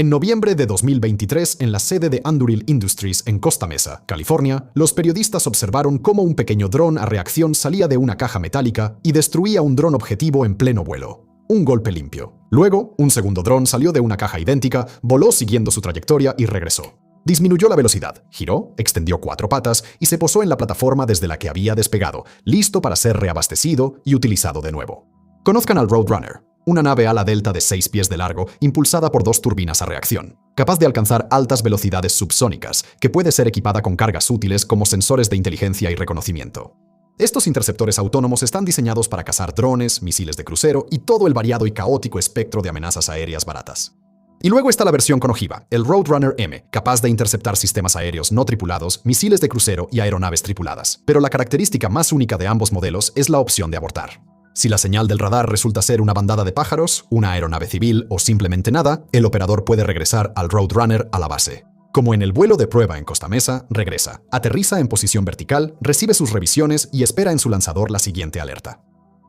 En noviembre de 2023, en la sede de Anduril Industries en Costa Mesa, California, los periodistas observaron cómo un pequeño dron a reacción salía de una caja metálica y destruía un dron objetivo en pleno vuelo. Un golpe limpio. Luego, un segundo dron salió de una caja idéntica, voló siguiendo su trayectoria y regresó. Disminuyó la velocidad, giró, extendió 4 patas y se posó en la plataforma desde la que había despegado, listo para ser reabastecido y utilizado de nuevo. Conozcan al Roadrunner, una nave ala delta de 6 pies de largo impulsada por 2 turbinas a reacción, capaz de alcanzar altas velocidades subsónicas, que puede ser equipada con cargas útiles como sensores de inteligencia y reconocimiento. Estos interceptores autónomos están diseñados para cazar drones, misiles de crucero y todo el variado y caótico espectro de amenazas aéreas baratas. Y luego está la versión con ojiva, el Roadrunner M, capaz de interceptar sistemas aéreos no tripulados, misiles de crucero y aeronaves tripuladas. Pero la característica más única de ambos modelos es la opción de abortar. Si la señal del radar resulta ser una bandada de pájaros, una aeronave civil o simplemente nada, el operador puede regresar al Roadrunner a la base. Como en el vuelo de prueba en Costa Mesa, regresa, aterriza en posición vertical, recibe sus revisiones y espera en su lanzador la siguiente alerta.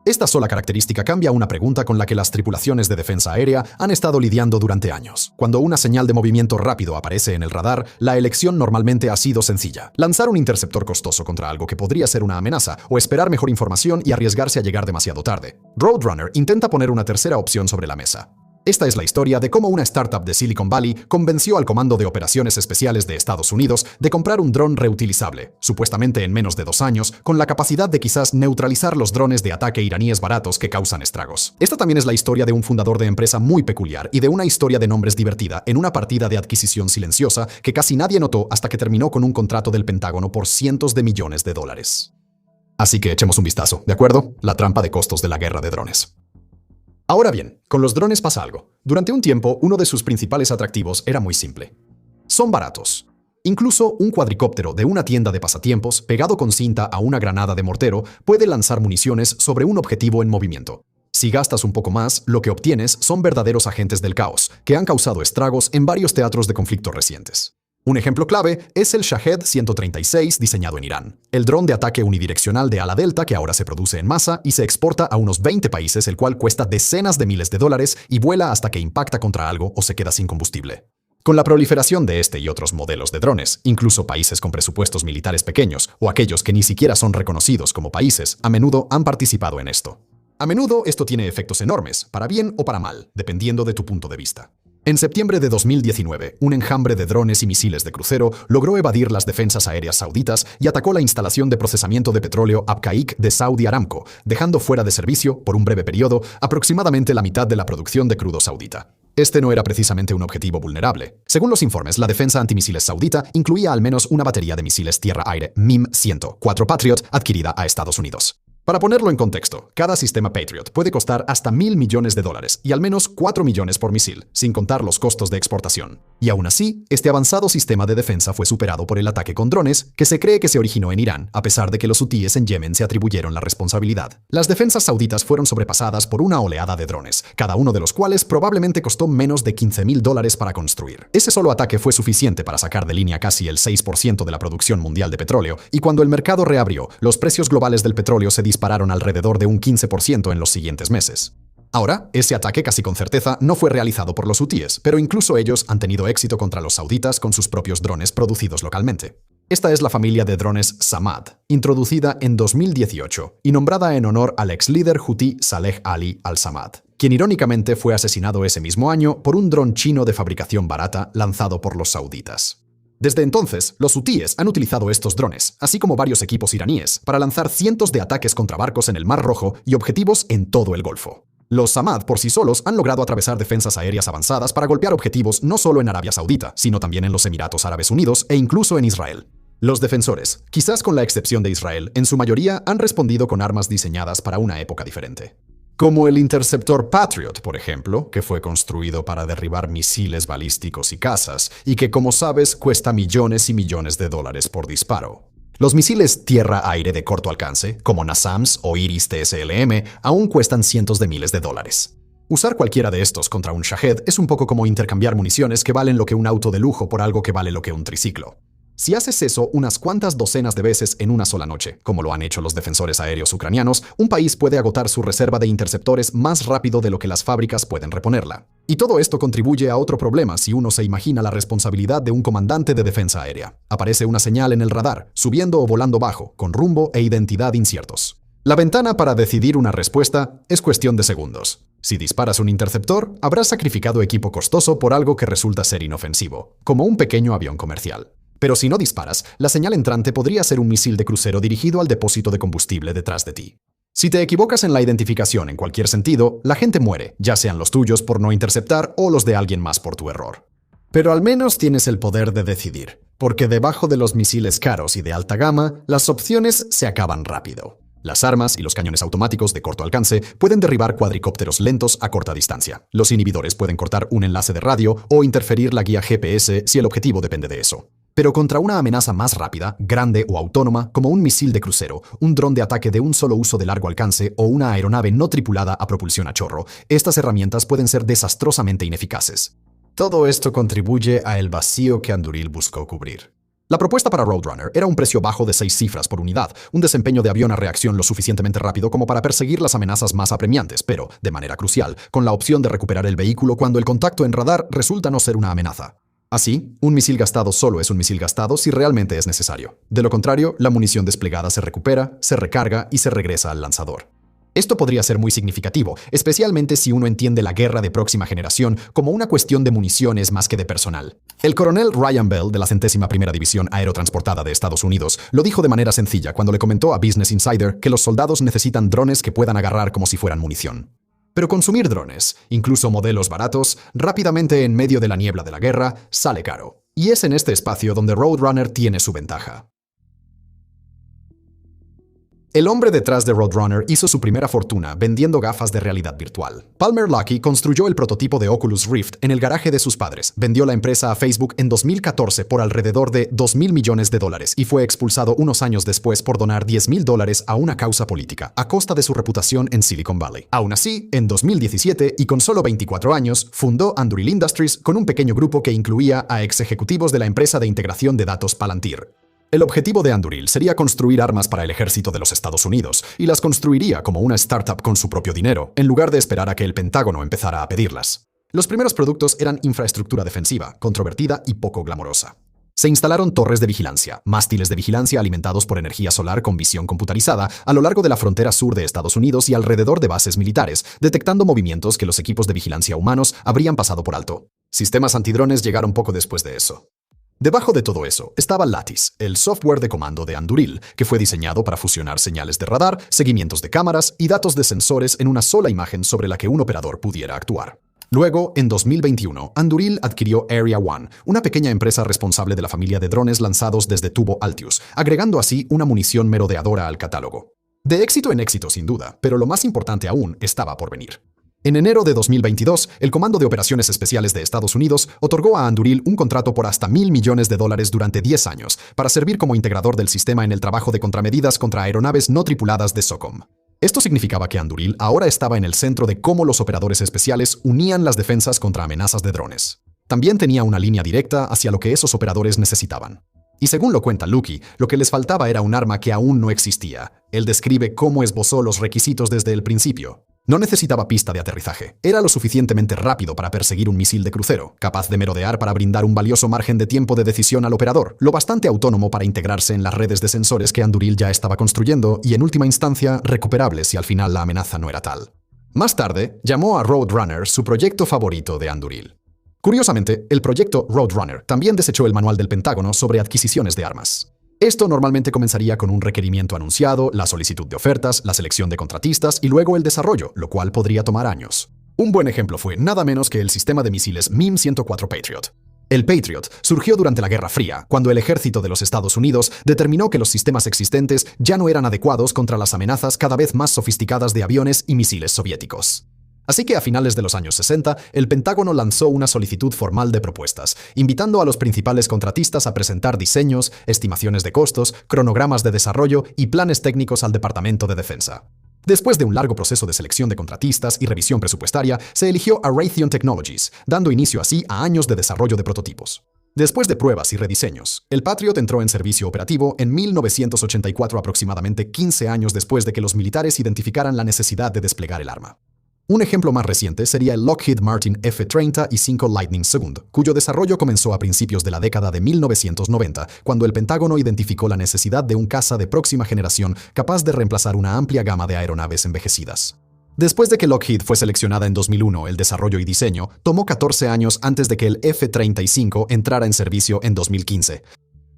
Esta sola característica cambia una pregunta con la que las tripulaciones de defensa aérea han estado lidiando durante años. Cuando una señal de movimiento rápido aparece en el radar, la elección normalmente ha sido sencilla: lanzar un interceptor costoso contra algo que podría ser una amenaza, o esperar mejor información y arriesgarse a llegar demasiado tarde. Roadrunner intenta poner una tercera opción sobre la mesa. Esta es la historia de cómo una startup de Silicon Valley convenció al Comando de Operaciones Especiales de Estados Unidos de comprar un dron reutilizable, supuestamente en menos de 2 años, con la capacidad de quizás neutralizar los drones de ataque iraníes baratos que causan estragos. Esta también es la historia de un fundador de empresa muy peculiar y de una historia de nombres divertida en una partida de adquisición silenciosa que casi nadie notó hasta que terminó con un contrato del Pentágono por cientos de millones de dólares. Así que echemos un vistazo, ¿de acuerdo? La trampa de costos de la guerra de drones. Ahora bien, con los drones pasa algo. Durante un tiempo, uno de sus principales atractivos era muy simple. Son baratos. Incluso un cuadricóptero de una tienda de pasatiempos, pegado con cinta a una granada de mortero, puede lanzar municiones sobre un objetivo en movimiento. Si gastas un poco más, lo que obtienes son verdaderos agentes del caos, que han causado estragos en varios teatros de conflicto recientes. Un ejemplo clave es el Shahed 136 diseñado en Irán, el dron de ataque unidireccional de ala delta que ahora se produce en masa y se exporta a unos 20 países, el cual cuesta decenas de miles de dólares y vuela hasta que impacta contra algo o se queda sin combustible. Con la proliferación de este y otros modelos de drones, incluso países con presupuestos militares pequeños o aquellos que ni siquiera son reconocidos como países, a menudo han participado en esto. A menudo esto tiene efectos enormes, para bien o para mal, dependiendo de tu punto de vista. En septiembre de 2019, un enjambre de drones y misiles de crucero logró evadir las defensas aéreas sauditas y atacó la instalación de procesamiento de petróleo Abqaiq de Saudi Aramco, dejando fuera de servicio, por un breve periodo, aproximadamente la mitad de la producción de crudo saudita. Este no era precisamente un objetivo vulnerable. Según los informes, la defensa antimisiles saudita incluía al menos una batería de misiles tierra-aire MIM-104 Patriot adquirida a Estados Unidos. Para ponerlo en contexto, cada sistema Patriot puede costar hasta $1.000 millones y al menos 4 millones por misil, sin contar los costos de exportación. Y aún así, este avanzado sistema de defensa fue superado por el ataque con drones, que se cree que se originó en Irán, a pesar de que los hutíes en Yemen se atribuyeron la responsabilidad. Las defensas sauditas fueron sobrepasadas por una oleada de drones, cada uno de los cuales probablemente costó menos de $15.000 para construir. Ese solo ataque fue suficiente para sacar de línea casi el 6% de la producción mundial de petróleo, y cuando el mercado reabrió, los precios globales del petróleo se dispararon alrededor de un 15% en los siguientes meses. Ahora, ese ataque casi con certeza no fue realizado por los hutíes, pero incluso ellos han tenido éxito contra los sauditas con sus propios drones producidos localmente. Esta es la familia de drones Samad, introducida en 2018 y nombrada en honor al ex líder hutí Saleh Ali al-Samad, quien irónicamente fue asesinado ese mismo año por un dron chino de fabricación barata lanzado por los sauditas. Desde entonces, los hutíes han utilizado estos drones, así como varios equipos iraníes, para lanzar cientos de ataques contra barcos en el Mar Rojo y objetivos en todo el Golfo. Los Samad por sí solos han logrado atravesar defensas aéreas avanzadas para golpear objetivos no solo en Arabia Saudita, sino también en los Emiratos Árabes Unidos e incluso en Israel. Los defensores, quizás con la excepción de Israel, en su mayoría han respondido con armas diseñadas para una época diferente. Como el interceptor Patriot, por ejemplo, que fue construido para derribar misiles balísticos y cazas, y que, como sabes, cuesta millones y millones de dólares por disparo. Los misiles tierra-aire de corto alcance, como NASAMS o Iris TSLM, aún cuestan cientos de miles de dólares. Usar cualquiera de estos contra un Shahed es un poco como intercambiar municiones que valen lo que un auto de lujo por algo que vale lo que un triciclo. Si haces eso unas cuantas docenas de veces en una sola noche, como lo han hecho los defensores aéreos ucranianos, un país puede agotar su reserva de interceptores más rápido de lo que las fábricas pueden reponerla. Y todo esto contribuye a otro problema si uno se imagina la responsabilidad de un comandante de defensa aérea. Aparece una señal en el radar, subiendo o volando bajo, con rumbo e identidad inciertos. La ventana para decidir una respuesta es cuestión de segundos. Si disparas un interceptor, habrás sacrificado equipo costoso por algo que resulta ser inofensivo, como un pequeño avión comercial. Pero si no disparas, la señal entrante podría ser un misil de crucero dirigido al depósito de combustible detrás de ti. Si te equivocas en la identificación en cualquier sentido, la gente muere, ya sean los tuyos por no interceptar o los de alguien más por tu error. Pero al menos tienes el poder de decidir, porque debajo de los misiles caros y de alta gama, las opciones se acaban rápido. Las armas y los cañones automáticos de corto alcance pueden derribar cuadricópteros lentos a corta distancia. Los inhibidores pueden cortar un enlace de radio o interferir la guía GPS si el objetivo depende de eso. Pero contra una amenaza más rápida, grande o autónoma, como un misil de crucero, un dron de ataque de un solo uso de largo alcance o una aeronave no tripulada a propulsión a chorro, estas herramientas pueden ser desastrosamente ineficaces. Todo esto contribuye a el vacío que Anduril buscó cubrir. La propuesta para Roadrunner era un precio bajo de 6 cifras por unidad, un desempeño de avión a reacción lo suficientemente rápido como para perseguir las amenazas más apremiantes, pero, de manera crucial, con la opción de recuperar el vehículo cuando el contacto en radar resulta no ser una amenaza. Así, un misil gastado solo es un misil gastado si realmente es necesario. De lo contrario, la munición desplegada se recupera, se recarga y se regresa al lanzador. Esto podría ser muy significativo, especialmente si uno entiende la guerra de próxima generación como una cuestión de municiones más que de personal. El coronel Ryan Bell, de la 101ª División Aerotransportada de Estados Unidos, lo dijo de manera sencilla cuando le comentó a Business Insider que los soldados necesitan drones que puedan agarrar como si fueran munición. Pero consumir drones, incluso modelos baratos, rápidamente en medio de la niebla de la guerra, sale caro. Y es en este espacio donde Roadrunner tiene su ventaja. El hombre detrás de Roadrunner hizo su primera fortuna vendiendo gafas de realidad virtual. Palmer Luckey construyó el prototipo de Oculus Rift en el garaje de sus padres, vendió la empresa a Facebook en 2014 por alrededor de $2.000 millones y fue expulsado unos años después por donar $10.000 a una causa política, a costa de su reputación en Silicon Valley. Aún así, en 2017, y con solo 24 años, fundó Anduril Industries con un pequeño grupo que incluía a ex ejecutivos de la empresa de integración de datos Palantir. El objetivo de Anduril sería construir armas para el ejército de los Estados Unidos, y las construiría como una startup con su propio dinero, en lugar de esperar a que el Pentágono empezara a pedirlas. Los primeros productos eran infraestructura defensiva, controvertida y poco glamorosa. Se instalaron torres de vigilancia, mástiles de vigilancia alimentados por energía solar con visión computarizada a lo largo de la frontera sur de Estados Unidos y alrededor de bases militares, detectando movimientos que los equipos de vigilancia humanos habrían pasado por alto. Sistemas antidrones llegaron poco después de eso. Debajo de todo eso estaba Lattice, el software de comando de Anduril, que fue diseñado para fusionar señales de radar, seguimientos de cámaras y datos de sensores en una sola imagen sobre la que un operador pudiera actuar. Luego, en 2021, Anduril adquirió Area One, una pequeña empresa responsable de la familia de drones lanzados desde Tubo Altius, agregando así una munición merodeadora al catálogo. De éxito en éxito, sin duda, pero lo más importante aún estaba por venir. En enero de 2022, el Comando de Operaciones Especiales de Estados Unidos otorgó a Anduril un contrato por hasta $1.000 millones durante 10 años para servir como integrador del sistema en el trabajo de contramedidas contra aeronaves no tripuladas de SOCOM. Esto significaba que Anduril ahora estaba en el centro de cómo los operadores especiales unían las defensas contra amenazas de drones. También tenía una línea directa hacia lo que esos operadores necesitaban. Y según lo cuenta Luckey, lo que les faltaba era un arma que aún no existía. Él describe cómo esbozó los requisitos desde el principio. No necesitaba pista de aterrizaje. Era lo suficientemente rápido para perseguir un misil de crucero, capaz de merodear para brindar un valioso margen de tiempo de decisión al operador, lo bastante autónomo para integrarse en las redes de sensores que Anduril ya estaba construyendo y, en última instancia, recuperable si al final la amenaza no era tal. Más tarde, llamó a Roadrunner su proyecto favorito de Anduril. Curiosamente, el proyecto Roadrunner también desechó el manual del Pentágono sobre adquisiciones de armas. Esto normalmente comenzaría con un requerimiento anunciado, la solicitud de ofertas, la selección de contratistas y luego el desarrollo, lo cual podría tomar años. Un buen ejemplo fue nada menos que el sistema de misiles MIM-104 Patriot. El Patriot surgió durante la Guerra Fría, cuando el ejército de los Estados Unidos determinó que los sistemas existentes ya no eran adecuados contra las amenazas cada vez más sofisticadas de aviones y misiles soviéticos. Así que a finales de los años 60, el Pentágono lanzó una solicitud formal de propuestas, invitando a los principales contratistas a presentar diseños, estimaciones de costos, cronogramas de desarrollo y planes técnicos al Departamento de Defensa. Después de un largo proceso de selección de contratistas y revisión presupuestaria, se eligió a Raytheon Technologies, dando inicio así a años de desarrollo de prototipos. Después de pruebas y rediseños, el Patriot entró en servicio operativo en 1984, aproximadamente 15 años después de que los militares identificaran la necesidad de desplegar el arma. Un ejemplo más reciente sería el Lockheed Martin F-35 Lightning II, cuyo desarrollo comenzó a principios de la década de 1990, cuando el Pentágono identificó la necesidad de un caza de próxima generación capaz de reemplazar una amplia gama de aeronaves envejecidas. Después de que Lockheed fue seleccionada en 2001, el desarrollo y diseño tomó 14 años antes de que el F-35 entrara en servicio en 2015.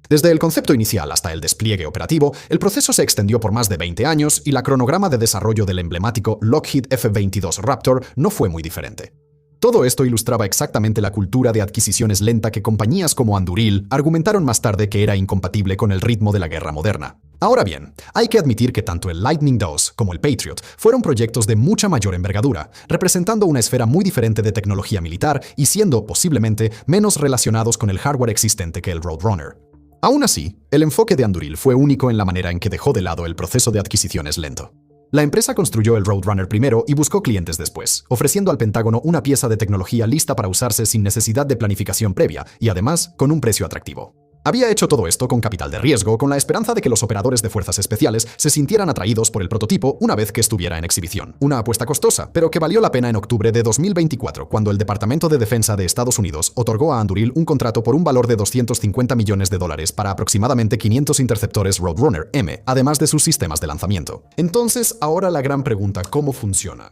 Desde el concepto inicial hasta el despliegue operativo, el proceso se extendió por más de 20 años y la cronograma de desarrollo del emblemático Lockheed F-22 Raptor no fue muy diferente. Todo esto ilustraba exactamente la cultura de adquisiciones lenta que compañías como Anduril argumentaron más tarde que era incompatible con el ritmo de la guerra moderna. Ahora bien, hay que admitir que tanto el Lightning II como el Patriot fueron proyectos de mucha mayor envergadura, representando una esfera muy diferente de tecnología militar y siendo, posiblemente, menos relacionados con el hardware existente que el Roadrunner. Aún así, el enfoque de Anduril fue único en la manera en que dejó de lado el proceso de adquisiciones lento. La empresa construyó el Roadrunner primero y buscó clientes después, ofreciendo al Pentágono una pieza de tecnología lista para usarse sin necesidad de planificación previa y además con un precio atractivo. Había hecho todo esto con capital de riesgo, con la esperanza de que los operadores de fuerzas especiales se sintieran atraídos por el prototipo una vez que estuviera en exhibición. Una apuesta costosa, pero que valió la pena en octubre de 2024, cuando el Departamento de Defensa de Estados Unidos otorgó a Anduril un contrato por un valor de $250 millones para aproximadamente 500 interceptores Roadrunner M, además de sus sistemas de lanzamiento. Entonces, ahora la gran pregunta: ¿cómo funciona?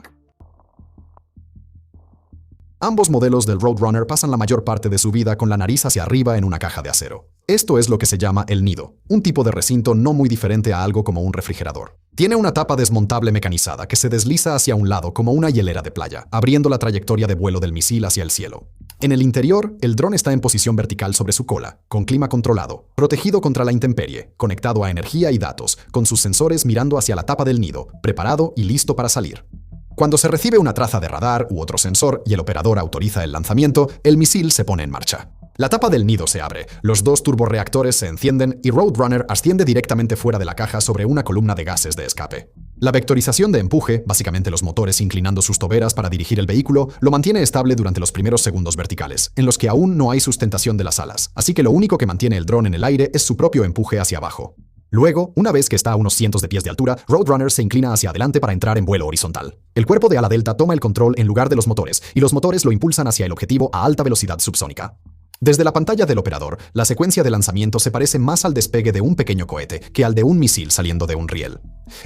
Ambos modelos del Roadrunner pasan la mayor parte de su vida con la nariz hacia arriba en una caja de acero. Esto es lo que se llama el nido, un tipo de recinto no muy diferente a algo como un refrigerador. Tiene una tapa desmontable mecanizada que se desliza hacia un lado como una hielera de playa, abriendo la trayectoria de vuelo del misil hacia el cielo. En el interior, el dron está en posición vertical sobre su cola, con clima controlado, protegido contra la intemperie, conectado a energía y datos, con sus sensores mirando hacia la tapa del nido, preparado y listo para salir. Cuando se recibe una traza de radar u otro sensor y el operador autoriza el lanzamiento, el misil se pone en marcha. La tapa del nido se abre, los dos turborreactores se encienden y Roadrunner asciende directamente fuera de la caja sobre una columna de gases de escape. La vectorización de empuje, básicamente los motores inclinando sus toberas para dirigir el vehículo, lo mantiene estable durante los primeros segundos verticales, en los que aún no hay sustentación de las alas, así que lo único que mantiene el dron en el aire es su propio empuje hacia abajo. Luego, una vez que está a unos cientos de pies de altura, Roadrunner se inclina hacia adelante para entrar en vuelo horizontal. El cuerpo de ala delta toma el control en lugar de los motores, y los motores lo impulsan hacia el objetivo a alta velocidad subsónica. Desde la pantalla del operador, la secuencia de lanzamiento se parece más al despegue de un pequeño cohete que al de un misil saliendo de un riel.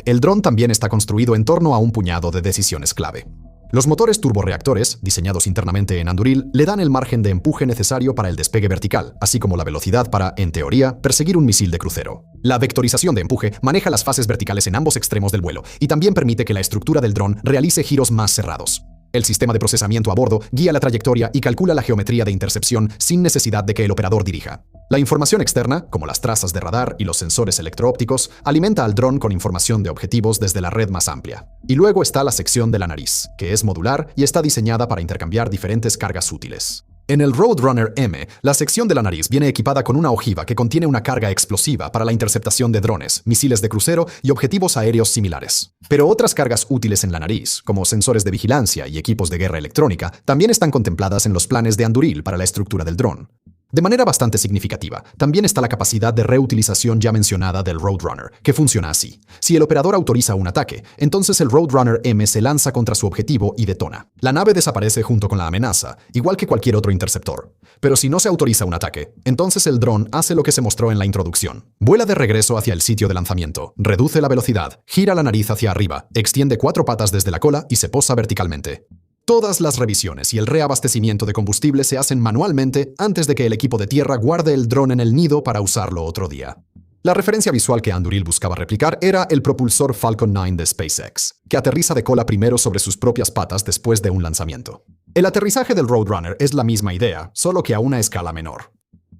El dron también está construido en torno a un puñado de decisiones clave. Los motores turborreactores, diseñados internamente en Anduril, le dan el margen de empuje necesario para el despegue vertical, así como la velocidad para, en teoría, perseguir un misil de crucero. La vectorización de empuje maneja las fases verticales en ambos extremos del vuelo y también permite que la estructura del dron realice giros más cerrados. El sistema de procesamiento a bordo guía la trayectoria y calcula la geometría de intercepción sin necesidad de que el operador dirija. La información externa, como las trazas de radar y los sensores electro-ópticos, alimenta al dron con información de objetivos desde la red más amplia. Y luego está la sección de la nariz, que es modular y está diseñada para intercambiar diferentes cargas útiles. En el Roadrunner M, la sección de la nariz viene equipada con una ojiva que contiene una carga explosiva para la interceptación de drones, misiles de crucero y objetivos aéreos similares. Pero otras cargas útiles en la nariz, como sensores de vigilancia y equipos de guerra electrónica, también están contempladas en los planes de Anduril para la estructura del dron. De manera bastante significativa, también está la capacidad de reutilización ya mencionada del Roadrunner, que funciona así. Si el operador autoriza un ataque, entonces el Roadrunner M se lanza contra su objetivo y detona. La nave desaparece junto con la amenaza, igual que cualquier otro interceptor. Pero si no se autoriza un ataque, entonces el dron hace lo que se mostró en la introducción. Vuela de regreso hacia el sitio de lanzamiento, reduce la velocidad, gira la nariz hacia arriba, extiende 4 patas desde la cola y se posa verticalmente. Todas las revisiones y el reabastecimiento de combustible se hacen manualmente antes de que el equipo de tierra guarde el dron en el nido para usarlo otro día. La referencia visual que Anduril buscaba replicar era el propulsor Falcon 9 de SpaceX, que aterriza de cola primero sobre sus propias patas después de un lanzamiento. El aterrizaje del Roadrunner es la misma idea, solo que a una escala menor.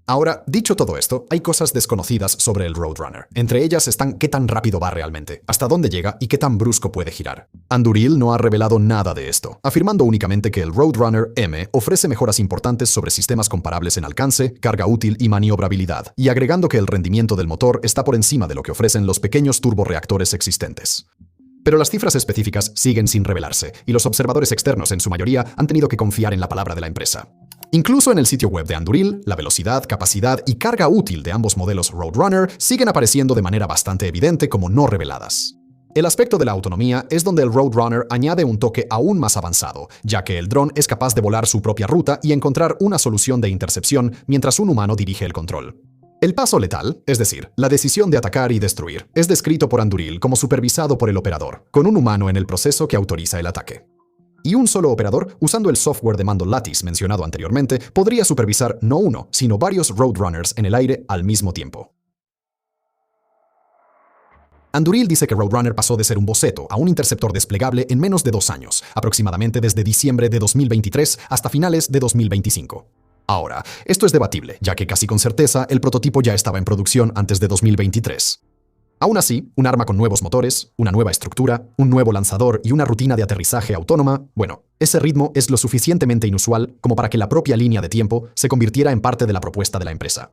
Ahora, dicho todo esto, hay cosas desconocidas sobre el Roadrunner. Entre ellas están qué tan rápido va realmente, hasta dónde llega y qué tan brusco puede girar. Anduril no ha revelado nada de esto, afirmando únicamente que el Roadrunner M ofrece mejoras importantes sobre sistemas comparables en alcance, carga útil y maniobrabilidad, y agregando que el rendimiento del motor está por encima de lo que ofrecen los pequeños turborreactores existentes. Pero las cifras específicas siguen sin revelarse, y los observadores externos en su mayoría han tenido que confiar en la palabra de la empresa. Incluso en el sitio web de Anduril, la velocidad, capacidad y carga útil de ambos modelos Roadrunner siguen apareciendo de manera bastante evidente como no reveladas. El aspecto de la autonomía es donde el Roadrunner añade un toque aún más avanzado, ya que el dron es capaz de volar su propia ruta y encontrar una solución de intercepción mientras un humano dirige el control. El paso letal, es decir, la decisión de atacar y destruir, es descrito por Anduril como supervisado por el operador, con un humano en el proceso que autoriza el ataque. Y un solo operador, usando el software de mando Lattice mencionado anteriormente, podría supervisar no uno, sino varios Roadrunners en el aire al mismo tiempo. Anduril dice que Roadrunner pasó de ser un boceto a un interceptor desplegable en menos de 2 años, aproximadamente desde diciembre de 2023 hasta finales de 2025. Ahora, esto es debatible, ya que casi con certeza el prototipo ya estaba en producción antes de 2023. Aún así, un arma con nuevos motores, una nueva estructura, un nuevo lanzador y una rutina de aterrizaje autónoma, bueno, ese ritmo es lo suficientemente inusual como para que la propia línea de tiempo se convirtiera en parte de la propuesta de la empresa.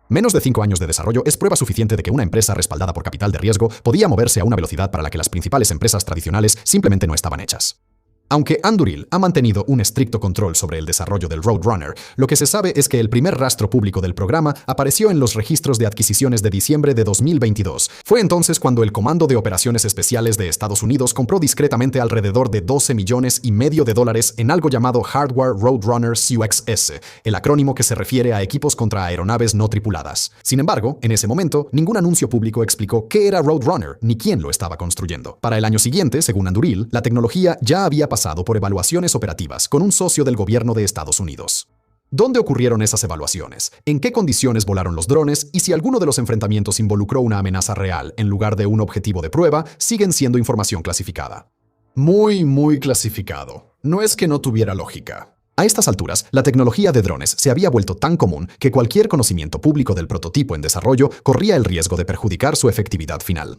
Menos de 5 años de desarrollo es prueba suficiente de que una empresa respaldada por capital de riesgo podía moverse a una velocidad para la que las principales empresas tradicionales simplemente no estaban hechas. Aunque Anduril ha mantenido un estricto control sobre el desarrollo del Roadrunner, lo que se sabe es que el primer rastro público del programa apareció en los registros de adquisiciones de diciembre de 2022. Fue entonces cuando el Comando de Operaciones Especiales de Estados Unidos compró discretamente alrededor de $12,5 millones en algo llamado Hardware Roadrunner CUXS, el acrónimo que se refiere a equipos contra aeronaves no tripuladas. Sin embargo, en ese momento, ningún anuncio público explicó qué era Roadrunner ni quién lo estaba construyendo. Para el año siguiente, según Anduril, la tecnología ya había pasado por evaluaciones operativas con un socio del gobierno de Estados Unidos. ¿Dónde ocurrieron esas evaluaciones? ¿En qué condiciones volaron los drones? Y si alguno de los enfrentamientos involucró una amenaza real en lugar de un objetivo de prueba, siguen siendo información clasificada. Muy clasificado. No es que no tuviera lógica. A estas alturas, la tecnología de drones se había vuelto tan común que cualquier conocimiento público del prototipo en desarrollo corría el riesgo de perjudicar su efectividad final.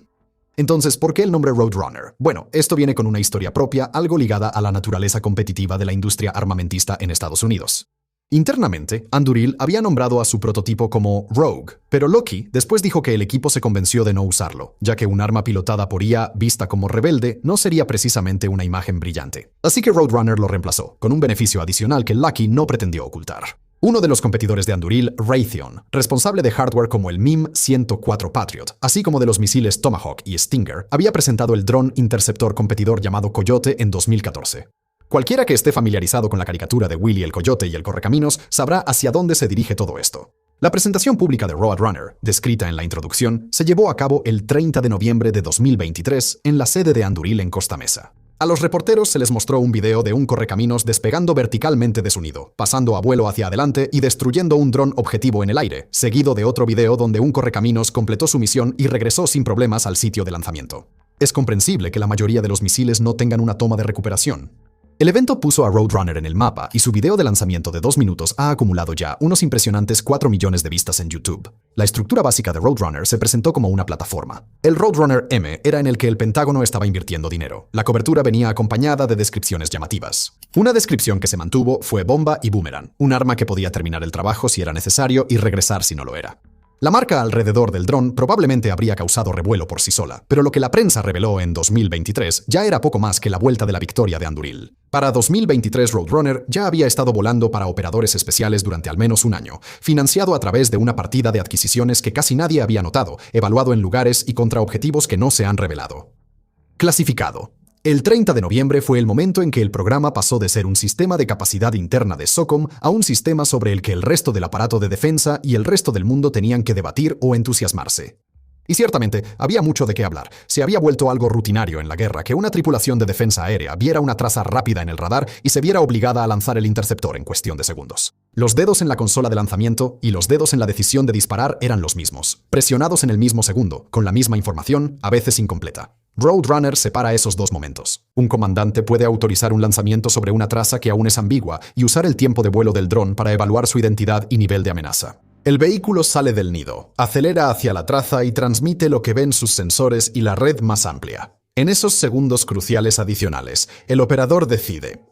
Entonces, ¿por qué el nombre Roadrunner? Bueno, esto viene con una historia propia, algo ligada a la naturaleza competitiva de la industria armamentista en Estados Unidos. Internamente, Anduril había nombrado a su prototipo como Rogue, pero Lockheed después dijo que el equipo se convenció de no usarlo, ya que un arma pilotada por IA vista como rebelde no sería precisamente una imagen brillante. Así que Roadrunner lo reemplazó, con un beneficio adicional que Lockheed no pretendió ocultar. Uno de los competidores de Anduril, Raytheon, responsable de hardware como el MIM-104 Patriot, así como de los misiles Tomahawk y Stinger, había presentado el dron interceptor competidor llamado Coyote en 2014. Cualquiera que esté familiarizado con la caricatura de Willy el Coyote y el Correcaminos sabrá hacia dónde se dirige todo esto. La presentación pública de Roadrunner, descrita en la introducción, se llevó a cabo el 30 de noviembre de 2023 en la sede de Anduril en Costa Mesa. A los reporteros se les mostró un video de un correcaminos despegando verticalmente de su nido, pasando a vuelo hacia adelante y destruyendo un dron objetivo en el aire, seguido de otro video donde un correcaminos completó su misión y regresó sin problemas al sitio de lanzamiento. Es comprensible que la mayoría de los misiles no tengan una toma de recuperación. El evento puso a Roadrunner en el mapa y su video de lanzamiento de 2 minutos ha acumulado ya unos impresionantes 4 millones de vistas en YouTube. La estructura básica de Roadrunner se presentó como una plataforma. El Roadrunner M era en el que el Pentágono estaba invirtiendo dinero. La cobertura venía acompañada de descripciones llamativas. Una descripción que se mantuvo fue bomba y boomerang, un arma que podía terminar el trabajo si era necesario y regresar si no lo era. La marca alrededor del dron probablemente habría causado revuelo por sí sola, pero lo que la prensa reveló en 2023 ya era poco más que la vuelta de la victoria de Anduril. Para 2023 Roadrunner ya había estado volando para operadores especiales durante al menos un año, financiado a través de una partida de adquisiciones que casi nadie había notado, evaluado en lugares y contra objetivos que no se han revelado. Clasificado. El 30 de noviembre fue el momento en que el programa pasó de ser un sistema de capacidad interna de SOCOM a un sistema sobre el que el resto del aparato de defensa y el resto del mundo tenían que debatir o entusiasmarse. Y ciertamente, había mucho de qué hablar. Se había vuelto algo rutinario en la guerra que una tripulación de defensa aérea viera una traza rápida en el radar y se viera obligada a lanzar el interceptor en cuestión de segundos. Los dedos en la consola de lanzamiento y los dedos en la decisión de disparar eran los mismos, presionados en el mismo segundo, con la misma información, a veces incompleta. Roadrunner separa esos dos momentos. Un comandante puede autorizar un lanzamiento sobre una traza que aún es ambigua y usar el tiempo de vuelo del dron para evaluar su identidad y nivel de amenaza. El vehículo sale del nido, acelera hacia la traza y transmite lo que ven sus sensores y la red más amplia. En esos segundos cruciales adicionales, el operador decide.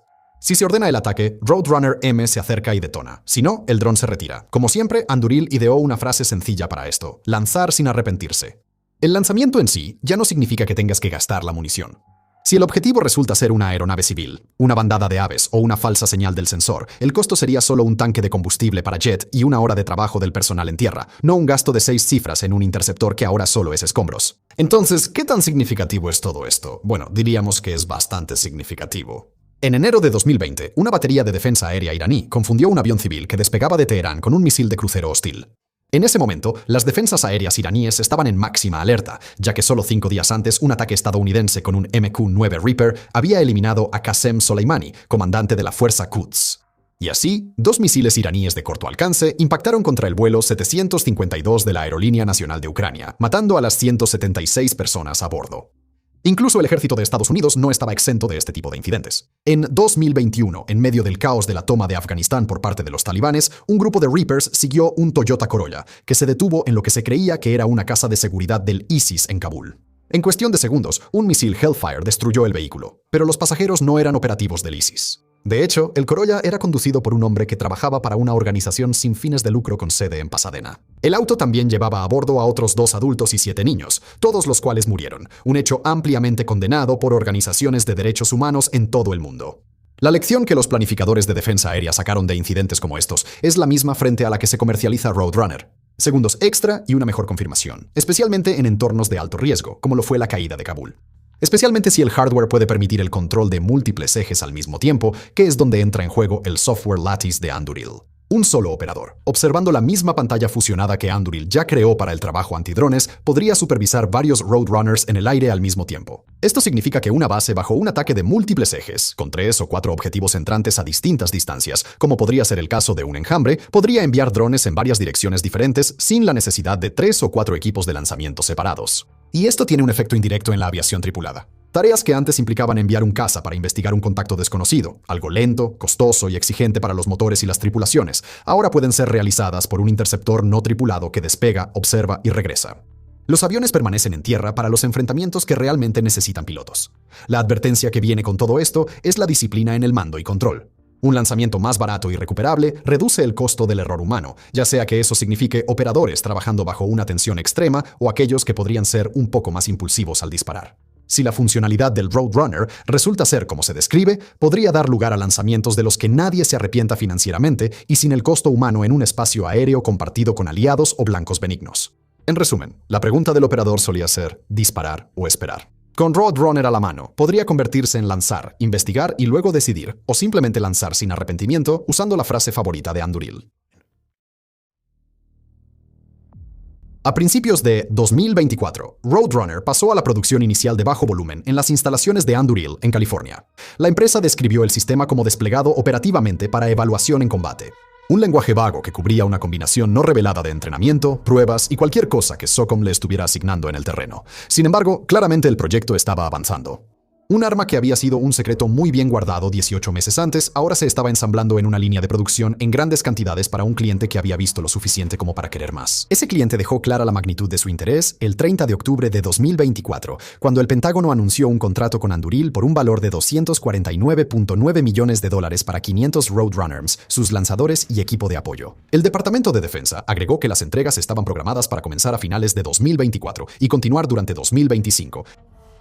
Si se ordena el ataque, Roadrunner M se acerca y detona. Si no, el dron se retira. Como siempre, Anduril ideó una frase sencilla para esto: lanzar sin arrepentirse. El lanzamiento en sí ya no significa que tengas que gastar la munición. Si el objetivo resulta ser una aeronave civil, una bandada de aves o una falsa señal del sensor, el costo sería solo un tanque de combustible para jet y una hora de trabajo del personal en tierra, no un gasto de 6 cifras en un interceptor que ahora solo es escombros. Entonces, ¿qué tan significativo es todo esto? Bueno, diríamos que es bastante significativo. En enero de 2020, una batería de defensa aérea iraní confundió un avión civil que despegaba de Teherán con un misil de crucero hostil. En ese momento, las defensas aéreas iraníes estaban en máxima alerta, ya que solo 5 días antes un ataque estadounidense con un MQ-9 Reaper había eliminado a Qasem Soleimani, comandante de la fuerza Quds. Y así, 2 misiles iraníes de corto alcance impactaron contra el vuelo 752 de la Aerolínea Nacional de Ucrania, matando a las 176 personas a bordo. Incluso el ejército de Estados Unidos no estaba exento de este tipo de incidentes. En 2021, en medio del caos de la toma de Afganistán por parte de los talibanes, un grupo de Reapers siguió un Toyota Corolla, que se detuvo en lo que se creía que era una casa de seguridad del ISIS en Kabul. En cuestión de segundos, un misil Hellfire destruyó el vehículo, pero los pasajeros no eran operativos del ISIS. De hecho, el Corolla era conducido por un hombre que trabajaba para una organización sin fines de lucro con sede en Pasadena. El auto también llevaba a bordo a otros 2 adultos y 7 niños, todos los cuales murieron, un hecho ampliamente condenado por organizaciones de derechos humanos en todo el mundo. La lección que los planificadores de defensa aérea sacaron de incidentes como estos es la misma frente a la que se comercializa Roadrunner. Segundos extra y una mejor confirmación, especialmente en entornos de alto riesgo, como lo fue la caída de Kabul. Especialmente si el hardware puede permitir el control de múltiples ejes al mismo tiempo, que es donde entra en juego el software Lattice de Anduril. Un solo operador, observando la misma pantalla fusionada que Anduril ya creó para el trabajo antidrones, podría supervisar varios Roadrunners en el aire al mismo tiempo. Esto significa que una base bajo un ataque de múltiples ejes, con 3 o 4 objetivos entrantes a distintas distancias, como podría ser el caso de un enjambre, podría enviar drones en varias direcciones diferentes sin la necesidad de 3 o 4 equipos de lanzamiento separados. Y esto tiene un efecto indirecto en la aviación tripulada. Tareas que antes implicaban enviar un caza para investigar un contacto desconocido, algo lento, costoso y exigente para los motores y las tripulaciones, ahora pueden ser realizadas por un interceptor no tripulado que despega, observa y regresa. Los aviones permanecen en tierra para los enfrentamientos que realmente necesitan pilotos. La advertencia que viene con todo esto es la disciplina en el mando y control. Un lanzamiento más barato y recuperable reduce el costo del error humano, ya sea que eso signifique operadores trabajando bajo una tensión extrema o aquellos que podrían ser un poco más impulsivos al disparar. Si la funcionalidad del Roadrunner resulta ser como se describe, podría dar lugar a lanzamientos de los que nadie se arrepienta financieramente y sin el costo humano en un espacio aéreo compartido con aliados o blancos benignos. En resumen, la pregunta del operador solía ser disparar o esperar. Con Roadrunner a la mano, podría convertirse en lanzar, investigar y luego decidir, o simplemente lanzar sin arrepentimiento usando la frase favorita de Anduril. A principios de 2024, Roadrunner pasó a la producción inicial de bajo volumen en las instalaciones de Anduril, en California. La empresa describió el sistema como desplegado operativamente para evaluación en combate. Un lenguaje vago que cubría una combinación no revelada de entrenamiento, pruebas y cualquier cosa que SOCOM le estuviera asignando en el terreno. Sin embargo, claramente el proyecto estaba avanzando. Un arma que había sido un secreto muy bien guardado 18 meses antes, ahora se estaba ensamblando en una línea de producción en grandes cantidades para un cliente que había visto lo suficiente como para querer más. Ese cliente dejó clara la magnitud de su interés el 30 de octubre de 2024, cuando el Pentágono anunció un contrato con Anduril por un valor de $249.9 millones para 500 Roadrunners, sus lanzadores y equipo de apoyo. El Departamento de Defensa agregó que las entregas estaban programadas para comenzar a finales de 2024 y continuar durante 2025.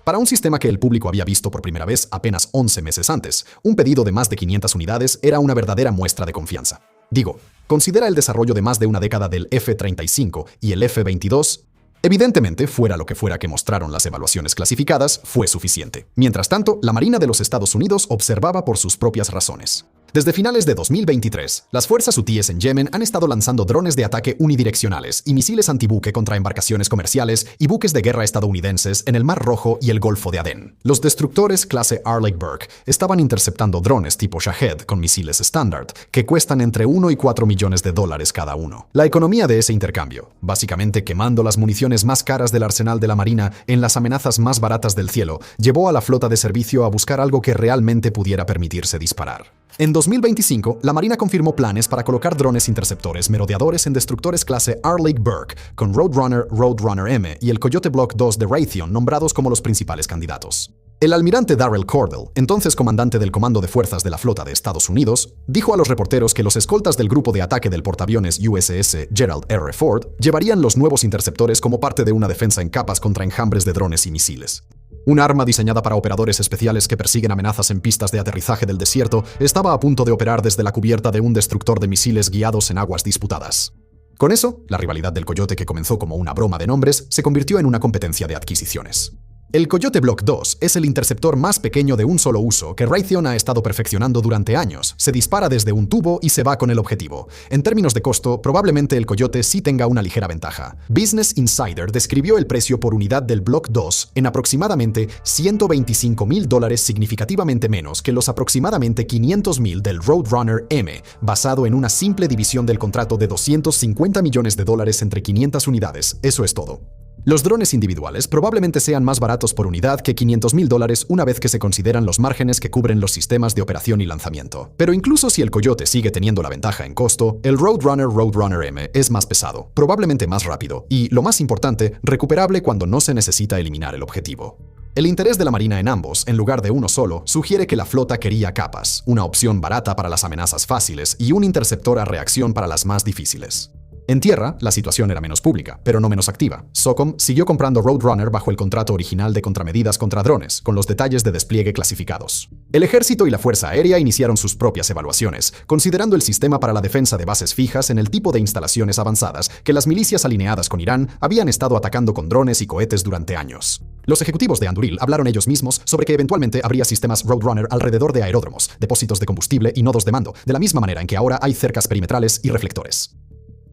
Para un sistema que el público había visto por primera vez apenas 11 meses antes, un pedido de más de 500 unidades era una verdadera muestra de confianza. Digo, considera el desarrollo de más de una década del F-35 y el F-22. Evidentemente, fuera lo que fuera que mostraron las evaluaciones clasificadas, fue suficiente. Mientras tanto, la Marina de los Estados Unidos observaba por sus propias razones. Desde finales de 2023, las fuerzas hutíes en Yemen han estado lanzando drones de ataque unidireccionales y misiles antibuque contra embarcaciones comerciales y buques de guerra estadounidenses en el Mar Rojo y el Golfo de Adén. Los destructores clase Arleigh Burke estaban interceptando drones tipo Shahed con misiles Standard, que cuestan entre 1 y 4 millones de dólares cada uno. La economía de ese intercambio, básicamente quemando las municiones más caras del arsenal de la Marina en las amenazas más baratas del cielo, llevó a la flota de servicio a buscar algo que realmente pudiera permitirse disparar. En 2025, la Marina confirmó planes para colocar drones interceptores merodeadores en destructores clase Arleigh Burke, con Roadrunner, Roadrunner M y el Coyote Block II de Raytheon nombrados como los principales candidatos. El almirante Darrell Cordell, entonces comandante del Comando de Fuerzas de la Flota de Estados Unidos, dijo a los reporteros que los escoltas del grupo de ataque del portaaviones USS Gerald R. Ford llevarían los nuevos interceptores como parte de una defensa en capas contra enjambres de drones y misiles. Un arma diseñada para operadores especiales que persiguen amenazas en pistas de aterrizaje del desierto estaba a punto de operar desde la cubierta de un destructor de misiles guiados en aguas disputadas. Con eso, la rivalidad del Coyote, que comenzó como una broma de nombres, se convirtió en una competencia de adquisiciones. El Coyote Block 2 es el interceptor más pequeño de un solo uso que Raytheon ha estado perfeccionando durante años. Se dispara desde un tubo y se va con el objetivo. En términos de costo, probablemente el Coyote sí tenga una ligera ventaja. Business Insider describió el precio por unidad del Block 2 en aproximadamente $125,000, significativamente menos que los aproximadamente $500,000 del Roadrunner M, basado en una simple división del contrato de $250 millones entre 500 unidades. Eso es todo. Los drones individuales probablemente sean más baratos por unidad que $500,000 una vez que se consideran los márgenes que cubren los sistemas de operación y lanzamiento. Pero incluso si el Coyote sigue teniendo la ventaja en costo, el Roadrunner M es más pesado, probablemente más rápido y, lo más importante, recuperable cuando no se necesita eliminar el objetivo. El interés de la Marina en ambos, en lugar de uno solo, sugiere que la flota quería capas, una opción barata para las amenazas fáciles y un interceptor a reacción para las más difíciles. En tierra, la situación era menos pública, pero no menos activa. SOCOM siguió comprando Roadrunner bajo el contrato original de contramedidas contra drones, con los detalles de despliegue clasificados. El ejército y la Fuerza Aérea iniciaron sus propias evaluaciones, considerando el sistema para la defensa de bases fijas en el tipo de instalaciones avanzadas que las milicias alineadas con Irán habían estado atacando con drones y cohetes durante años. Los ejecutivos de Anduril hablaron ellos mismos sobre que eventualmente habría sistemas Roadrunner alrededor de aeródromos, depósitos de combustible y nodos de mando, de la misma manera en que ahora hay cercas perimetrales y reflectores.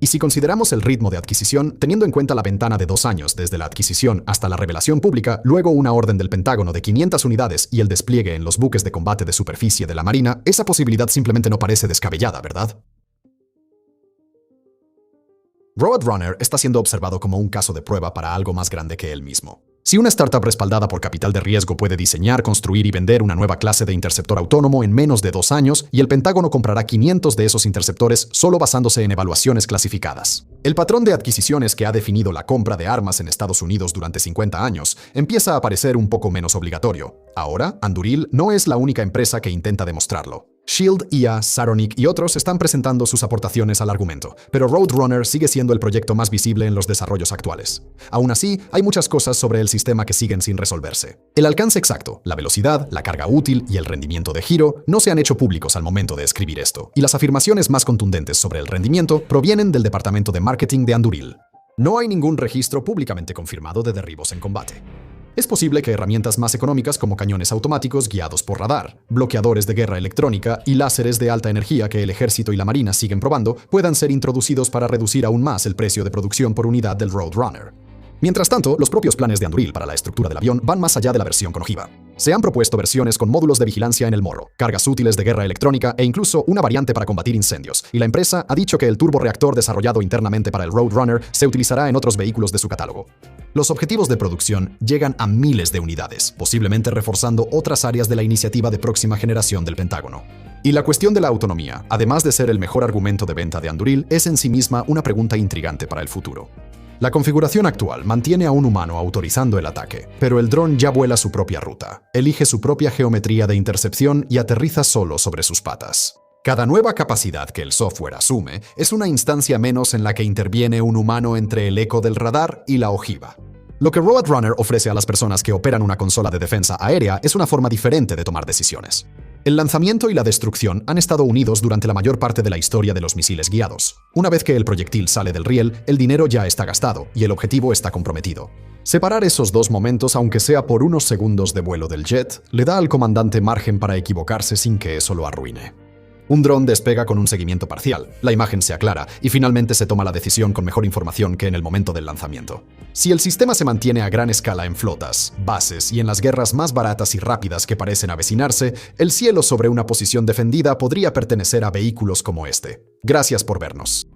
Y si consideramos el ritmo de adquisición, teniendo en cuenta la ventana de 2 años desde la adquisición hasta la revelación pública, luego una orden del Pentágono de 500 unidades y el despliegue en los buques de combate de superficie de la Marina, esa posibilidad simplemente no parece descabellada, ¿verdad? Roadrunner está siendo observado como un caso de prueba para algo más grande que él mismo. Si una startup respaldada por capital de riesgo puede diseñar, construir y vender una nueva clase de interceptor autónomo en menos de 2 años, y el Pentágono comprará 500 de esos interceptores solo basándose en evaluaciones clasificadas. El patrón de adquisiciones que ha definido la compra de armas en Estados Unidos durante 50 años empieza a parecer un poco menos obligatorio. Ahora, Anduril no es la única empresa que intenta demostrarlo. Shield, IA, Saronic y otros están presentando sus aportaciones al argumento, pero Roadrunner sigue siendo el proyecto más visible en los desarrollos actuales. Aún así, hay muchas cosas sobre el sistema que siguen sin resolverse. El alcance exacto, la velocidad, la carga útil y el rendimiento de giro no se han hecho públicos al momento de escribir esto, y las afirmaciones más contundentes sobre el rendimiento provienen del departamento de marketing de Anduril. No hay ningún registro públicamente confirmado de derribos en combate. Es posible que herramientas más económicas como cañones automáticos guiados por radar, bloqueadores de guerra electrónica y láseres de alta energía que el ejército y la marina siguen probando puedan ser introducidos para reducir aún más el precio de producción por unidad del Roadrunner. Mientras tanto, los propios planes de Anduril para la estructura del avión van más allá de la versión con ojiva. Se han propuesto versiones con módulos de vigilancia en el morro, cargas útiles de guerra electrónica e incluso una variante para combatir incendios, y la empresa ha dicho que el turborreactor desarrollado internamente para el Roadrunner se utilizará en otros vehículos de su catálogo. Los objetivos de producción llegan a miles de unidades, posiblemente reforzando otras áreas de la iniciativa de próxima generación del Pentágono. Y la cuestión de la autonomía, además de ser el mejor argumento de venta de Anduril, es en sí misma una pregunta intrigante para el futuro. La configuración actual mantiene a un humano autorizando el ataque, pero el dron ya vuela su propia ruta, elige su propia geometría de intercepción y aterriza solo sobre sus patas. Cada nueva capacidad que el software asume es una instancia menos en la que interviene un humano entre el eco del radar y la ojiva. Lo que Roadrunner ofrece a las personas que operan una consola de defensa aérea es una forma diferente de tomar decisiones. El lanzamiento y la destrucción han estado unidos durante la mayor parte de la historia de los misiles guiados. Una vez que el proyectil sale del riel, el dinero ya está gastado y el objetivo está comprometido. Separar esos dos momentos, aunque sea por unos segundos de vuelo del jet, le da al comandante margen para equivocarse sin que eso lo arruine. Un dron despega con un seguimiento parcial, la imagen se aclara y finalmente se toma la decisión con mejor información que en el momento del lanzamiento. Si el sistema se mantiene a gran escala en flotas, bases y en las guerras más baratas y rápidas que parecen avecinarse, el cielo sobre una posición defendida podría pertenecer a vehículos como este. Gracias por vernos.